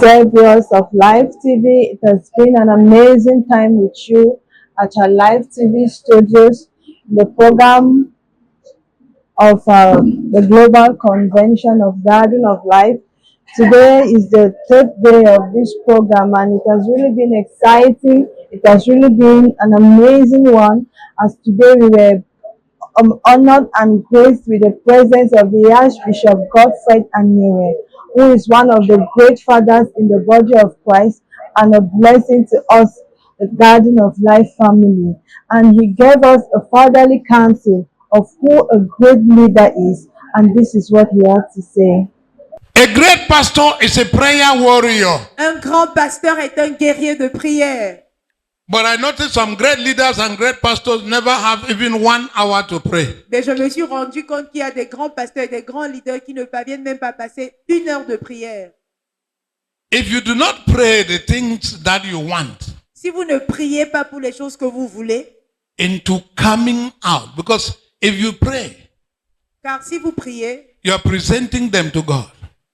dear viewers of Live TV. It has been an amazing time with you at our Live TV studios. The program of the Global Convention of Garden of Life. Today is the third day of this program, and it has really been exciting. It has really been an amazing one, as today we were honored and graced with the presence of the Archbishop Godfred Anyere, who is one of the great fathers in the body of Christ and a blessing to us, the Garden of Life family. And he gave us a fatherly counsel of who a great leader is, and this is what he had to say. A great pastor is a prayer warrior. Un grand pasteur est un guerrier de prière. But I noticed some great leaders and great pastors never have even 1 hour to pray. Mais je me suis rendu compte qu'il y a des grands pasteurs et des grands leaders qui ne parviennent même pas passer 1 heure de prière. If you do not pray the things that you want, Si vous ne priez pas pour les choses que vous voulez, into coming out, because if you pray, car si vous priez, you are presenting them to God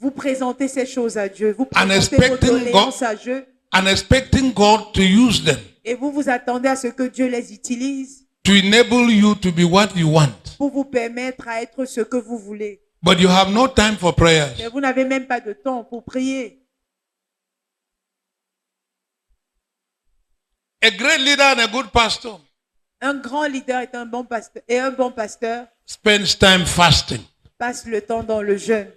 vous présentez ces choses à Dieu, vous and présentez vos expecting doléances à Dieu and expecting God to use them et vous vous attendez à ce que Dieu les utilise to enable you to be what you want. pour vous permettre à être ce que vous voulez. But you have no time for prayers. Mais vous n'avez même pas de temps pour prier. A great leader and a good pastor Un grand leader est un bon pasteur et un bon pasteur spends time fasting. passe le temps dans le jeûne.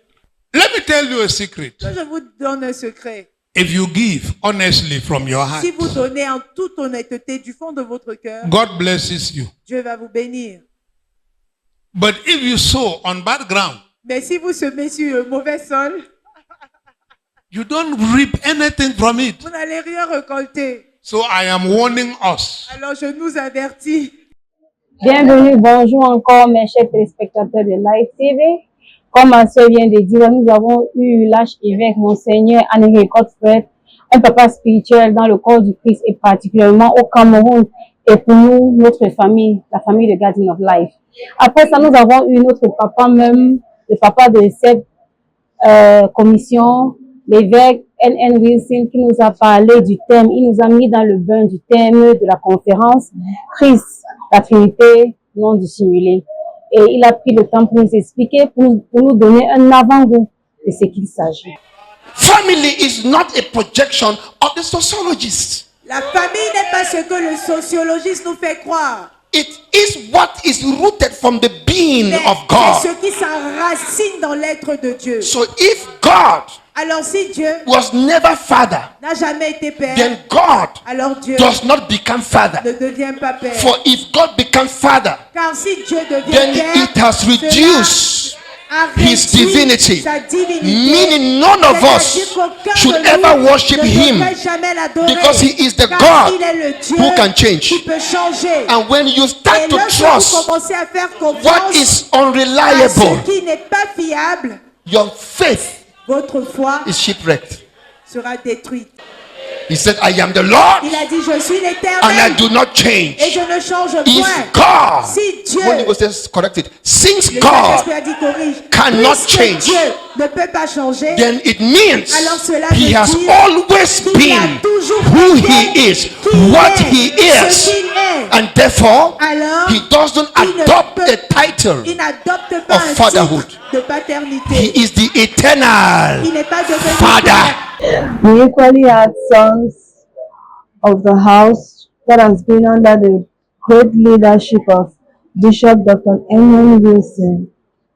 Let me tell you a secret. Je vous donne un secret. If you give honestly from your heart, Si vous donnez en toute honnêteté du fond de votre cœur, God blesses you. Dieu va vous bénir. But if you sow on bad ground, Mais si vous semez sur le mauvais sol, you don't reap anything from it. vous n'allez rien récolter. So I am warning us. Alors je nous avertis. Bienvenue, bonjour encore mes chers téléspectateurs de Live TV. Comme ma soeur vient de dire, nous avons eu l'archevêque Monseigneur Anyere Godfred, un papa spirituel dans le corps du Christ et particulièrement au Cameroun et pour nous, notre famille, la famille de Garden of Life. Après ça, nous avons eu notre papa même, le papa de cette commission, l'évêque N.N. Wilson, qui nous a parlé du thème, il nous a mis dans le bain du thème de la conférence Christ, la Trinité non dissimulée. Et il a pris le temps pour nous expliquer, pour nous donner un avant-goût de ce qu'il s'agit. Family is not a projection of the sociologist. La famille n'est pas ce que le sociologiste nous fait croire. It is what is rooted from the being Mais of God. c'est ce qui s'enracine dans l'être de Dieu. So if God Alors si Dieu was never father, n'a jamais été père, then God alors Dieu does not become father. ne devient pas père. For if God becomes father, Car si Dieu devient then père, it has cela reduced a his réduit divinity, sa divinité. meaning none of us C'est-à-dire qu'aucun should de nous ever worship ne him, devrait jamais l'adorer, because he is the car God il est le Dieu who can change. qui peut changer. And when you Et start to lorsque trust vous commencez à faire what confiance is à unreliable, ce qui n'est pas fiable, your faith votre foi is shipwrecked. sera détruite. He said, I am the Lord Il a dit, je suis and I l'Éternel do not change. et je ne change If point. God, Si Dieu, Holy Ghost says, correct it. Since le God, Saint-Esprit a dit corrige, cannot puisque change, Dieu ne peut pas changer, then it means alors cela he veut has dire always qu'il a been toujours who été he is, qui what est, he ce is. qu'il est. And therefore, Alors, he doesn't il ne adopt peut- the title. il n'adopte pas of un fatherhood. titre de paternité. He is the eternal Il n'est pas devenu Father. père. We equally had sons of the house that has been under the great leadership of Bishop Dr. N.N. Wilson,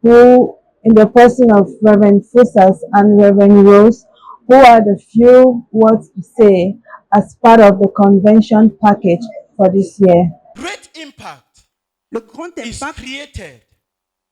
who, in the person of Reverend Fusas and Reverend Rose, who had a few words to say as part of the convention package for this year. Great impact Le grand is impact created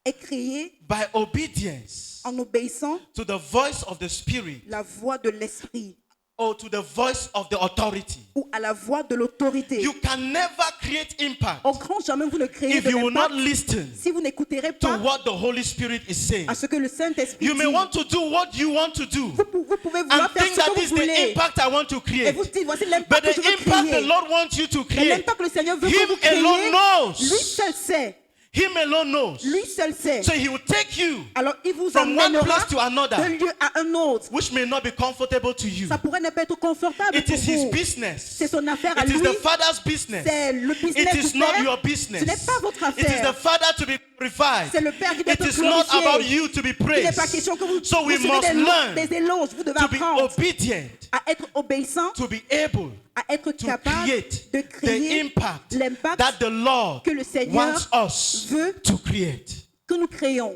est créé by obedience en obéissant to the voice of the Spirit la voix de l'esprit or to the voice of the authority. ou à la voix de l'autorité. You can never create impact Au grand jamais vous ne créez if de you will not l'impact listen si vous n'écouterez to pas what the Holy Spirit is saying. à ce que le Saint-Esprit You may dit. want to do what you want to do Vous pouvez vouloir and faire think ce that que this is vous the voulez. impact I want to Et create. vous dites, voici But l'impact que the je veux impact the créer. Lord wants you to Mais create, l'impact que le Seigneur veut que Him vous créez, alone knows. lui seul sait. Him alone knows. Lui seul sait. So he will take you Alors il vous from one amènera place to another, d'un lieu à un autre. which may not be comfortable to you. Ça pourrait ne pas être confortable It pour is his vous. business. C'est son affaire à It is lui. the Father's business. C'est le It business is du not Père. your Ce business. n'est pas votre It is the affaire. Father to be glorified. C'est le Père qui doit It être is not about glorifié. you to be Il n'est pas praised. question que vous So we recevez must learn des éloges. Vous devez to be apprendre obedient, à être obéissant, to be able à être to capable create de the créer impact l'impact that the Lord que le Seigneur wants us veut to create. que nous créons.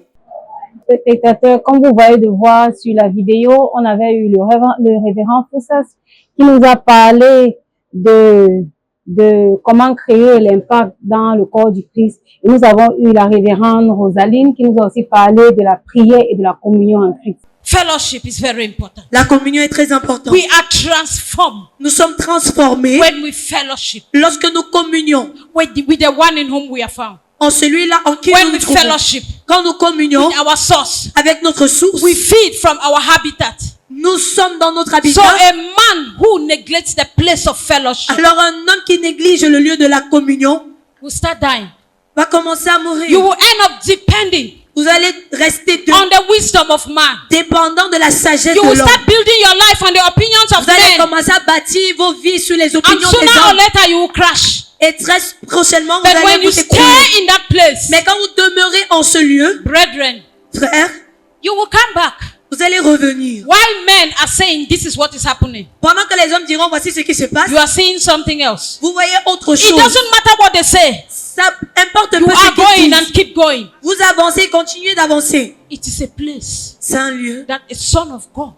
Spectateurs, comme vous voyez de voir sur la vidéo, on avait eu le révérend Foussas qui nous a parlé de comment créer l'impact dans le corps du Christ. Et nous avons eu la révérende Rosaline qui nous a aussi parlé de la prière et de la communion en Christ. Fellowship is very important. La communion est très importante. We are transformed Nous sommes transformés when we fellowship lorsque nous communions with the one in whom we are found. en celui-là en qui When nous we nous trouvons. fellowship Quand nous communions with our source, avec notre source, we feed from our habitat. nous sommes dans notre So habitat. a man who neglects the place of fellowship Alors un homme qui néglige le lieu de la communion will start dying. va commencer à mourir. You will end up depending Vous allez rester on the wisdom of man. dépendant de la sagesse You de will l'homme. start building your life on the opinions of Vous allez men. commencer à bâtir vos vies sur les And opinions des sooner or hommes. later you will crash. Et très prochainement, vous But when allez you vous stay écrouler. in that place, Mais quand vous demeurez en ce lieu, brethren, frère, you will come back. vous allez revenir. While men are saying this is what is happening, Pendant que les hommes diront voici ce qui se passe, you are seeing something else. vous voyez autre It chose. doesn't matter what they say. Ça importe You peu are ce qu'ils going disent. and keep going. Vous avancez, continuez d'avancer. It is a place C'est un lieu that a son of God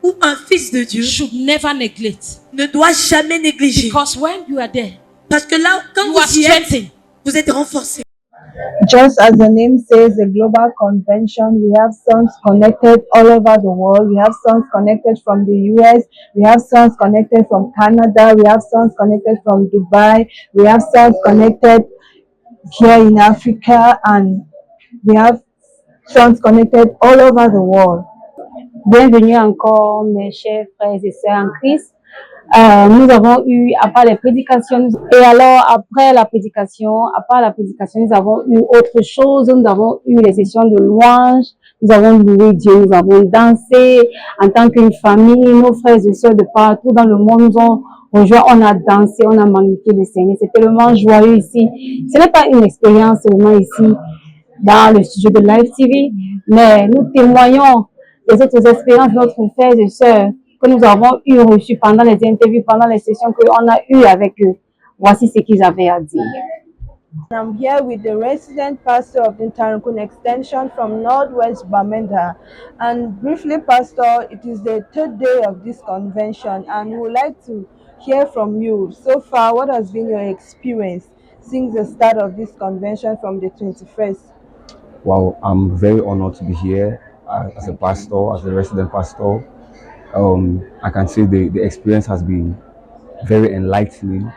où un fils de Dieu should never neglect. ne doit jamais négliger. Because when you are there, Parce que là, quand you are vous y êtes, strengthened. vous êtes renforcé. Just as the name says, the global convention, we have sons connected all over the world. We have sons connected from the US. We have sons connected from Canada. We have sons connected from Dubai. We have sons connected here in Africa. And we have sons connected all over the world. Bienvenue encore mes chers frères et sœurs en Christ. Nous avons eu, à part les prédications, et alors après la prédication, à part la prédication, nous avons eu autre chose. Nous avons eu les sessions de louange, nous avons loué Dieu, nous avons dansé en tant qu'une famille. Nos frères et sœurs de partout dans le monde nous ont rejoints, on a dansé, on a magnifié le Seigneur. C'est tellement joyeux ici. Ce n'est pas une expérience seulement ici dans le studio de Live TV, mais nous témoignons des autres expériences de notre frères et sœurs que nous avons eu reçues pendant les interviews, pendant les sessions qu'on a eues avec eux. Voici ce qu'ils avaient à dire. I'm here with the resident pastor of the Tarankun Extension from Northwest Bamenda. And briefly, Pastor, it is the third day of this convention, and we would like to hear from you. So far, what has been your experience since the start of this convention from the 21st? Well, I'm very honored to be here as a pastor, as a resident pastor. I can say the experience has been very enlightening.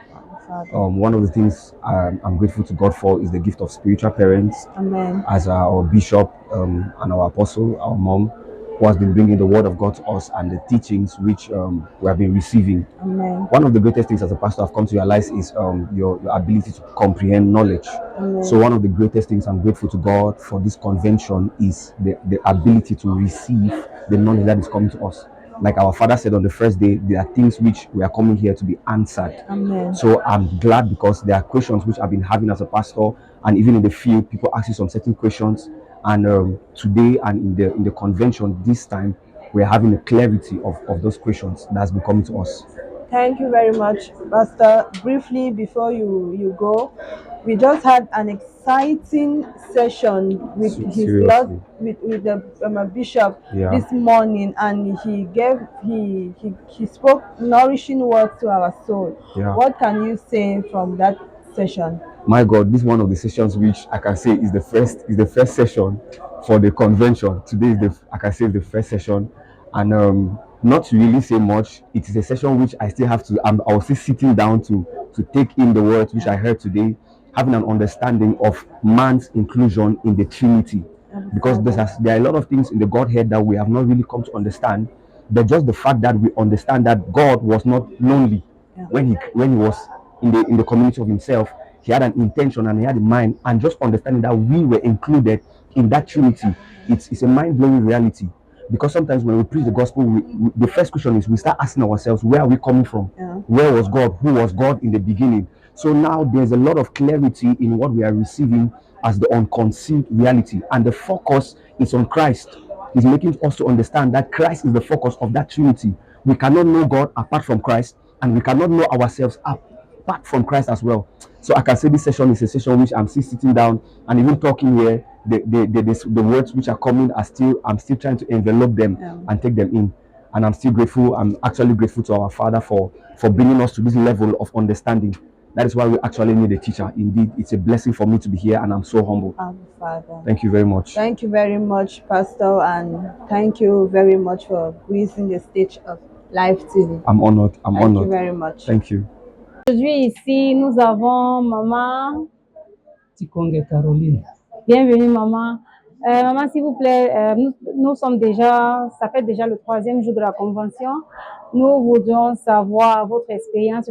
One of the things I'm grateful to God for is the gift of spiritual parents. Amen. As our bishop and our apostle, our mom, who has been bringing the word of God to us and the teachings which we have been receiving. Amen. One of the greatest things as a pastor I've come to realize is your ability to comprehend knowledge. Amen. So one of the greatest things I'm grateful to God for this convention is the ability to receive the knowledge that is coming to us. Like our father said on the first day, there are things which we are coming here to be answered. Amen. So I'm glad because there are questions which I've been having as a pastor, and even in the field, people ask you some certain questions. And today and in the convention this time, we're having a clarity of those questions that has been coming to us. Thank you very much, Pastor. Briefly, before you go, we just had an exciting session with his Lord, with the bishop this morning, and he spoke nourishing words to our soul. Yeah. What can you say from that session? My God, this is one of the sessions which I can say is the first session for the convention. Today is the first session, and not to really say much. It is a session which I still have to. I was still sitting down to take in the words which I heard today, having an understanding of man's inclusion in the Trinity, because there are a lot of things in the Godhead that we have not really come to understand. But just the fact that we understand that God was not lonely when he was in the community of himself. he had an intention and he had a mind, and just understanding that we were included in that Trinity. It's a mind-blowing reality. Because sometimes when we preach the gospel, the first question is we start asking ourselves, where are we coming from? Yeah. Where was God? Who was God in the beginning? So now there's a lot of clarity in what we are receiving as the unconceived reality. And the focus is on Christ. He's making us to understand that Christ is the focus of that Trinity. We cannot know God apart from Christ, and we cannot know ourselves apart from Christ as well. So I can say this session is a session which I'm still sitting down and even talking here. The words which are coming I'm still trying to envelop them and take them in. And I'm still grateful. I'm actually grateful to our Father for bringing us to this level of understanding. That is why we actually need a teacher. Indeed, it's a blessing for me to be here, and I'm so humble. Father. Thank you very much. Thank you very much, Pastor, and thank you very much for gracing the stage of Live TV. I'm honored. Thank you very much. Thank you. Aujourd'hui, ici, nous avons Maman Tikonge Caroline. Bienvenue, Maman. Maman, s'il vous plaît, nous sommes déjà, ça fait déjà le 3e jour de la convention. Nous voudrions savoir votre expérience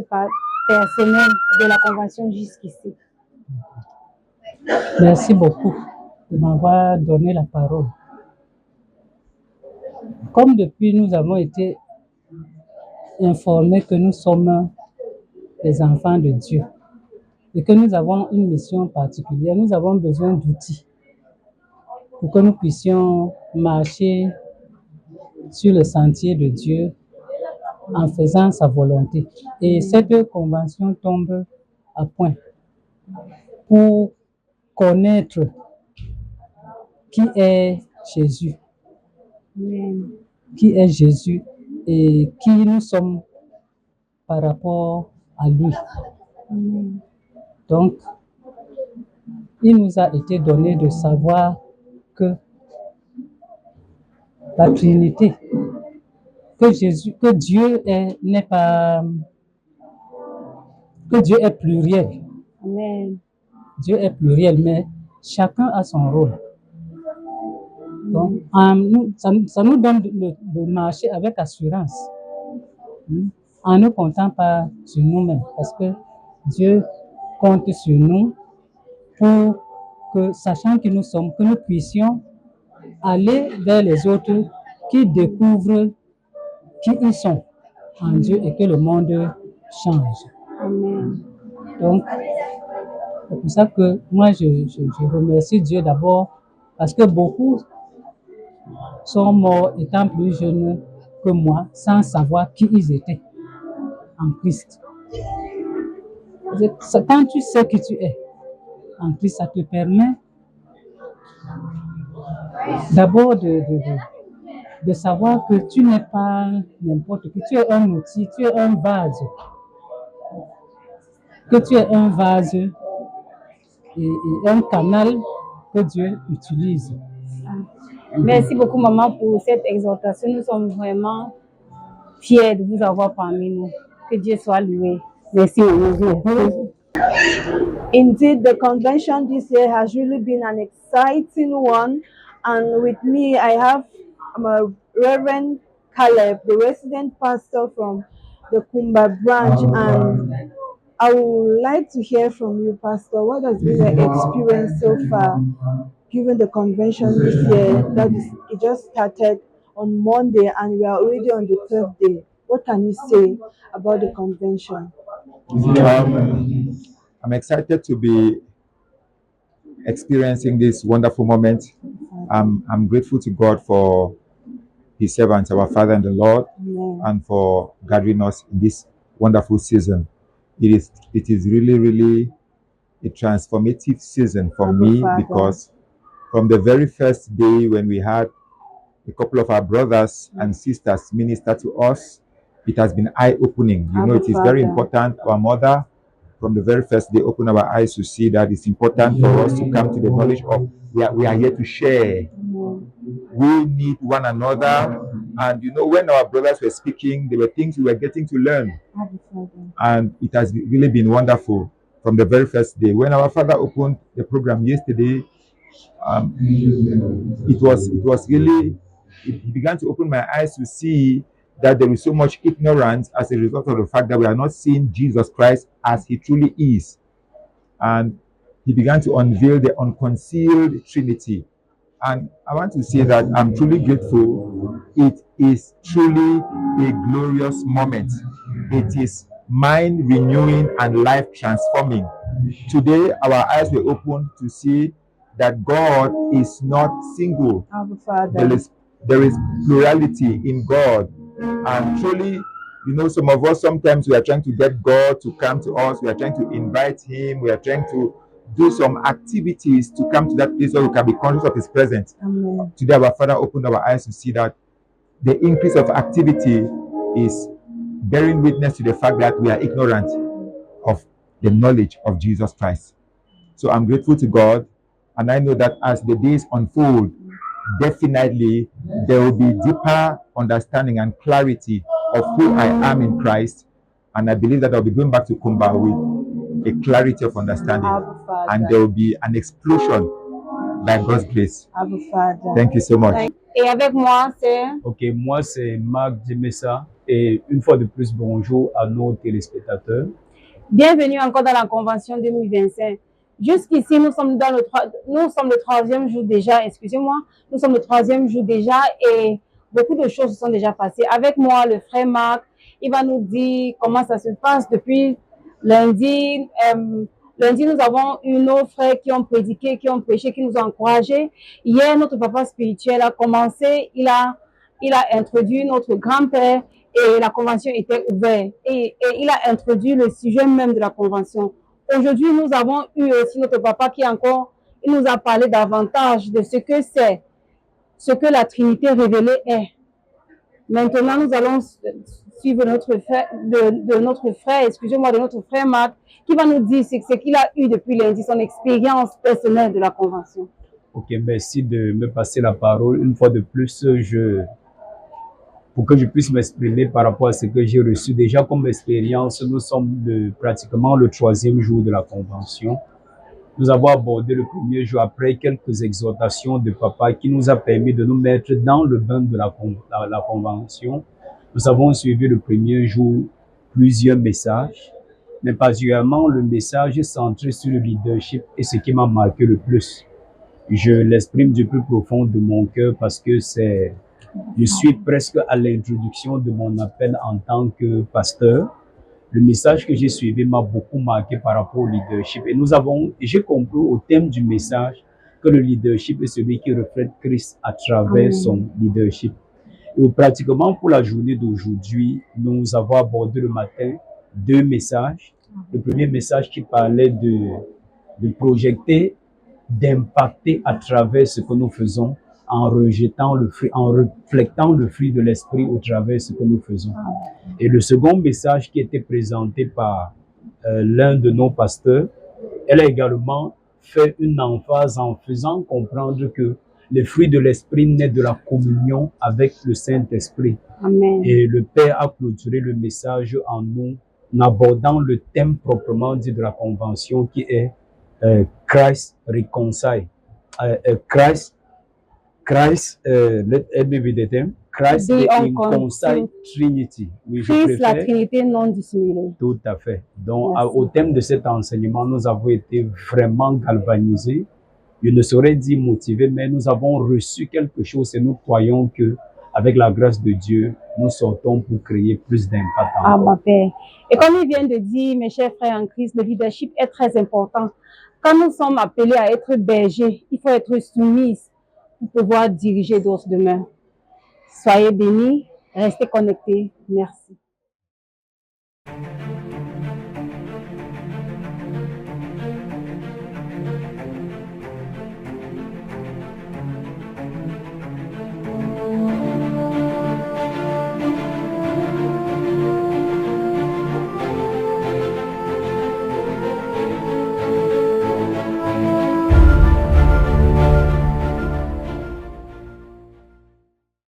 personnelle de la convention jusqu'ici. Merci beaucoup de m'avoir donné la parole. Comme depuis, nous avons été informés que nous sommes des enfants de Dieu et que nous avons une mission particulière. Nous avons besoin d'outils pour que nous puissions marcher sur le sentier de Dieu en faisant sa volonté. Et cette convention tombe à point pour connaître qui est Jésus. Amen. Qui est Jésus et qui nous sommes par rapport à lui. Amen. Donc, il nous a été donné de savoir que la Trinité, que Dieu n'est pas, que Dieu est pluriel. Amen. Dieu est pluriel, mais chacun a son rôle. Donc, ça nous donne de marcher avec assurance, en ne comptant pas sur nous-mêmes, parce que Dieu compte sur nous pour que, sachant qui nous sommes, que nous puissions aller vers les autres qui découvrent qui ils sont en Dieu et que le monde change. Amen. Donc, c'est pour ça que moi, je remercie Dieu d'abord parce que beaucoup sont morts étant plus jeunes que moi sans savoir qui ils étaient en Christ. Quand tu sais qui tu es en Christ, ça te permet d'abord de savoir que tu n'es pas n'importe qui, tu es un outil, tu es un vase. Que tu es un vase et un canal que Dieu utilise. Merci beaucoup, Maman, pour cette exhortation. Nous sommes vraiment fiers de vous avoir parmi nous. Que Dieu soit loué. Merci, Maman. Indeed, the convention this year has really been an exciting one. And with me, I have Reverend Caleb, the resident pastor from the Kumba branch. And I would like to hear from you, Pastor. What has been your experience so far, given the convention this year? It just started on Monday, and we are already on the 12th day. What can you say about the convention? I'm excited to be experiencing this wonderful moment. I'm grateful to God for His servants, our Father and the Lord, and for gathering us in this wonderful season. It is really, really a transformative season for me, because from the very first day when we had a couple of our brothers and sisters minister to us, it has been eye-opening. You know, it is very important. Our mother, from the very first day, opened our eyes to see that it's important for us to come to the knowledge of we are here to share. We need one another. And you know, when our brothers were speaking, there were things we were getting to learn. And it has really been wonderful from the very first day. When our father opened the program yesterday, it was really, it began to open my eyes to see that there is so much ignorance as a result of the fact that we are not seeing Jesus Christ as He truly is. and he began to unveil the unconcealed Trinity. And I want to say that I'm truly grateful. It is truly a glorious moment. It is mind renewing and life transforming. Today, our eyes were opened to see that God is not single. Abba Father. There is plurality in God. And truly, you know, some of us, sometimes we are trying to get God to come to us. We are trying to invite him. We are trying to do some activities to come to that place where we can be conscious of his presence. Amen. Today, our Father opened our eyes to see that the increase of activity is bearing witness to the fact that we are ignorant of the knowledge of Jesus Christ. So I'm grateful to God, and I know that as the days unfold, definitely there will be deeper understanding and clarity of who I am in Christ, and I believe that I'll be going back to Kumba with a clarity of understanding, Abba Father. and there will be an explosion by God's grace. Abba Father. Thank you so much. Et avec moi, c'est... Ok, moi c'est Marc Djemessa et une fois de plus bonjour à nos téléspectateurs. Bienvenue encore dans la convention 2025. Jusqu'ici, nous sommes le troisième jour déjà, excusez-moi, nous sommes le troisième jour déjà et beaucoup de choses se sont déjà passées. Avec moi, le frère Marc, il va nous dire comment ça se passe depuis lundi. Lundi, nous avons eu nos frères qui ont prédiqué, qui ont prêché, qui nous ont encouragés. Hier, notre papa spirituel a commencé, il a introduit notre grand-père et la convention était ouverte. Et il a introduit le sujet même de la convention. Aujourd'hui, nous avons eu aussi notre papa qui il nous a parlé davantage de ce que c'est, ce que la Trinité révélée est. Maintenant, nous allons suivre de notre frère Marc, qui va nous dire ce qu'il a eu depuis lundi, son expérience personnelle de la convention. Ok, merci de me passer la parole. Une fois de plus, pour que je puisse m'exprimer par rapport à ce que j'ai reçu déjà comme expérience, nous sommes pratiquement le troisième jour de la convention. Nous avons abordé le premier jour après quelques exhortations de papa qui nous a permis de nous mettre dans le bain de la convention. Nous avons suivi le premier jour plusieurs messages, mais particulièrement le message centré sur le leadership et ce qui m'a marqué le plus. Je l'exprime du plus profond de mon cœur parce que je suis presque à l'introduction de mon appel en tant que pasteur. Le message que j'ai suivi m'a beaucoup marqué par rapport au leadership. Et j'ai compris au thème du message que le leadership est celui qui reflète Christ à travers son leadership. Et pratiquement pour la journée d'aujourd'hui, nous avons abordé le matin 2 messages. Le premier message qui parlait de projeter, d'impacter à travers ce que nous faisons en rejetant le fruit, en reflétant le fruit de l'esprit au travers ce que nous faisons. Et le second message qui était présenté par l'un de nos pasteurs, elle a également fait une emphase en faisant comprendre que le fruit de l'esprit naît de la communion avec le Saint-Esprit. Amen. Et le Père a clôturé le message en abordant le thème proprement dit de la convention qui est Christ reconcile. Christ, let me be the term. Christ the Inconciled Trinity. Oui, Christ, la Trinité non dissimulée. Tout à fait. Donc, au thème de cet enseignement, nous avons été vraiment galvanisés. Je ne saurais dire motivés, mais nous avons reçu quelque chose et nous croyons que, avec la grâce de Dieu, nous sortons pour créer plus d'impact. Ah, ma Père. Et comme il vient de dire, mes chers frères en Christ, le leadership est très important. Quand nous sommes appelés à être bergers, il faut être soumis pour pouvoir diriger d'autres demain. Soyez bénis, restez connectés. Merci.